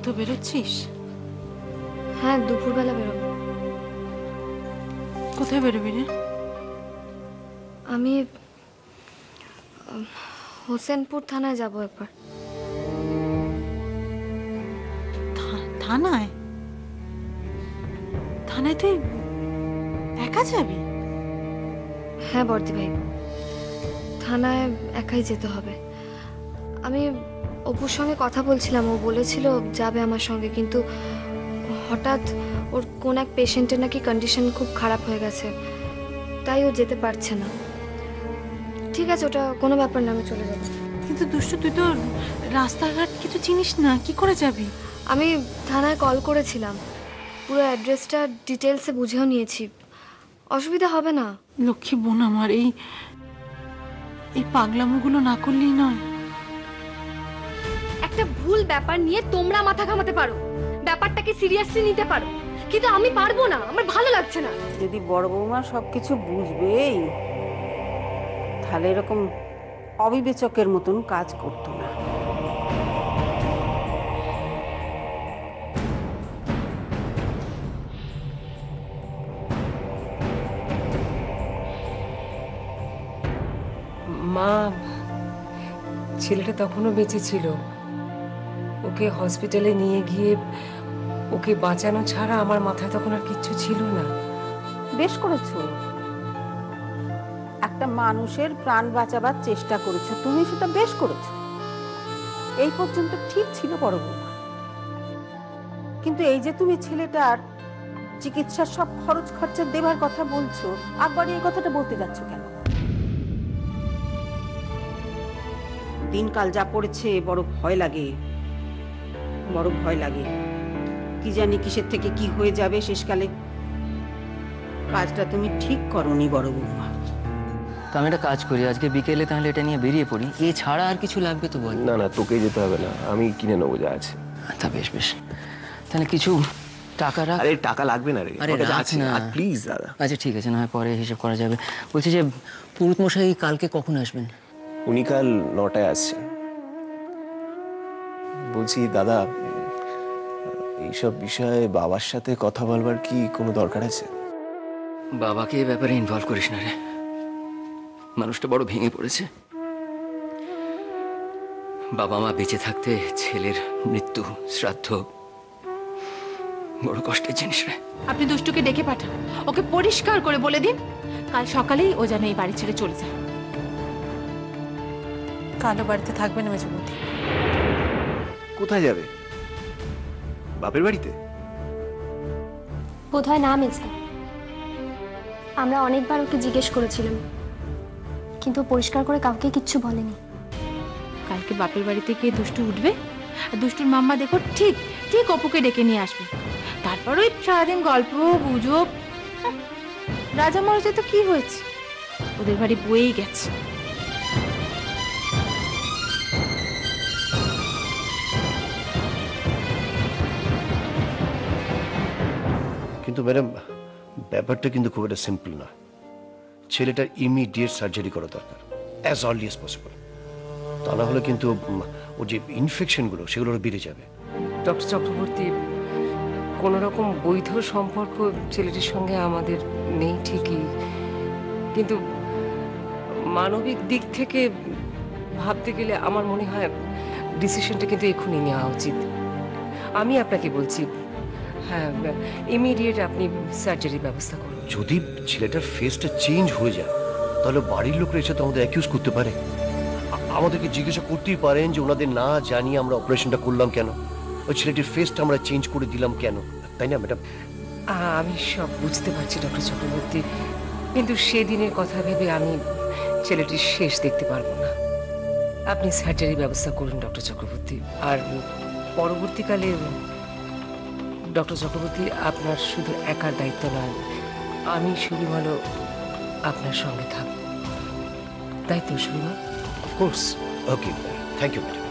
কোথাও বেরোচ্ছিস? হ্যাঁ, দুপুরবেলা বেরোবো। কোথায় বেরোবি রে? আমি হোসেনপুর থানায় যাব একবার। থানায়? থানায় তুই একা যাবি? হ্যাঁ বর্দি ভাই, থানায় একাই যেতে হবে। আমি অপুর সঙ্গে কথা বলছিলাম, ও বলেছিল যাবে আমার সঙ্গে, কিন্তু হঠাৎ ওর কোন এক পেশেন্টের নাকি কন্ডিশন খুব খারাপ হয়ে গেছে, তাই ও যেতে পারছে না। ঠিক আছে, ওটা কোনো ব্যাপার না, আমি চলে যাবো। কিন্তু দুষ্টু, তুই তো রাস্তাঘাট কিছু চিনিস না, কি করে যাবি? আমি থানায় কল করেছিলাম, পুরো অ্যাড্রেসটা ডিটেলসে বুঝেও নিয়েছি, অসুবিধা হবে না। লক্ষ্মী বোন আমার, এই পাগলামোগুলো না করলেই নয়। একটা ভুল ব্যাপার নিয়ে তোমরা মাথা ঘামাতে পারো, ব্যাপারটাকে সিরিয়াসলি নিতে পারো, কিন্তু আমি পারবো না, আমার ভালো লাগছে না। যদি বড় বৌমা সবকিছু বুঝবেই, তাহলে এরকম অবিবেচকের মতন কাজ করতো না। মা, ছেলেটা তখনও বেঁচে ছিল। ওকে হসপিটালে নিয়ে গিয়ে ওকে বাঁচানো ছাড়া আমার মাথায় তখন আর কিচ্ছু ছিল না। বেশ করেছো, একটা মানুষের প্রাণ বাঁচাবার চেষ্টা করেছো তুমি, সেটা বেশ করেছো। এই পর্যন্ত ঠিক ছিল বড় বৌমা, কিন্তু এই যে তুমি ছেলেটার চিকিৎসার সব খরচ খরচা দেবার কথা বলছো, একবার এই কথাটা বলতে যাচ্ছ কেন? দিনকাল যা পড়েছে বড় ভয় লাগে, বড় ভয় লাগে। কি জানি কিসের থেকে কি হয়ে যাবে শেষকালে। কাজটা তুমি ঠিক করনি বড় বৌমা। তো আমি একটা কাজ করি, আজকে বিকেলে তাহলে এটা নিয়ে বেরিয়ে পড়ি। এ ছাড়া আর কিছু লাগবে তো বল? না না, তোকে যেতে হবে না, আমি কিনে নেবো যা আছে। তা বেশ বেশ, তাহলে কিছু টাকা রাখ। আরে টাকা লাগবে না রে, আরে রাখ না প্লিজ দাদা। আচ্ছা ঠিক আছে, না হয় পরে হিসেব করা যাবে। বলছি যে পুরুত মশাই কালকে কখন আসবেন? উনি কাল 9টায় আসছেন। বলছি দাদা, এইসব বিষয়ে বাবার সাথে কথা বলবার কি কোনো দরকার আছে? বাবাকে এ ব্যাপারে ইনভলভ করিস না রে, মানুষটা বড় ভেঙে পড়েছে। বাবা মা বেঁচে থাকতে ছেলের মৃত্যু, শ্রাদ্ধ বড় কষ্টের জিনিস রে। আপনি দুষ্টুকে ডেকে পাঠান, ওকে পরিষ্কার করে বলে দিন কাল সকালেই ও যেন এই বাড়ি ছেড়ে চলে যায়। কালো বাড়িতে থাকবে না মেজবতী। কোথায় যাবে? বাপের বাড়িতে? বোধহয় না মেজদা, আমরা অনেকবার ওকে জিজ্ঞেস করেছিলাম, কিন্তু পরিষ্কার করে কাউকে কিচ্ছু বলেনি। কালকে বাপের বাড়িতে গিয়ে দুষ্টু উঠবে, আর দুষ্টুর মাম্মা দেখো ঠিক ঠিক অপুকে ডেকে নিয়ে আসবে। তারপর ওই সারাদিন গল্প গুজব। রাজা মহারাজা তো কি হয়েছে, ওদের বাড়ি বয়েই গেছে। কিন্তু ম্যাডাম, ব্যাপারটা কিন্তু খুব একটা সিম্পল না। ছেলেটার ইমিডিয়েট সার্জারি করা দরকার, অ্যাজ আর্লি অ্যাজ পসিবল। তা না হলে কিন্তু ওর যে ইনফেকশনগুলো সেগুলো বেড়ে যাবে। ডক্টর চক্রবর্তী, কোনো রকম বৈধ সম্পর্ক ছেলেটির সঙ্গে আমাদের নেই ঠিকই, কিন্তু মানবিক দিক থেকে ভাবতে গেলে আমার মনে হয় ডিসিশনটা কিন্তু এক্ষুনি নেওয়া উচিত। আমি আপনাকে বলছি, হ্যাঁ, ইমিডিয়েট আপনি সার্জারির ব্যবস্থা করুন। যদি ছেলেটার ফেসটা চেঞ্জ হয়ে যায়, তাহলে বাড়ির লোকরা এসে তো আমাদের অ্যাকিউজ করতে পারে। আমাদেরকে জিজ্ঞাসা করতেই পারেন যে ওনাদের না জানিয়ে আমরা অপারেশনটা করলাম কেন, ওই ছেলেটির ফেসটা আমরা চেঞ্জ করে দিলাম কেন, তাই না ম্যাডাম? আমি সব বুঝতে পারছি ডক্টর চক্রবর্তী, কিন্তু সেদিনের কথা ভেবে আমি ছেলেটির শেষ দেখতে পারবো না। আপনি সার্জারির ব্যবস্থা করুন ডক্টর চক্রবর্তী। আর পরবর্তীকালে ডক্টর চক্রবর্তী, আপনার শুধু একার দায়িত্ব নয়, আমি সুরিমালও আপনার সঙ্গে থাকবো, তাই তো Surima? Of course. Okay, thank you madam.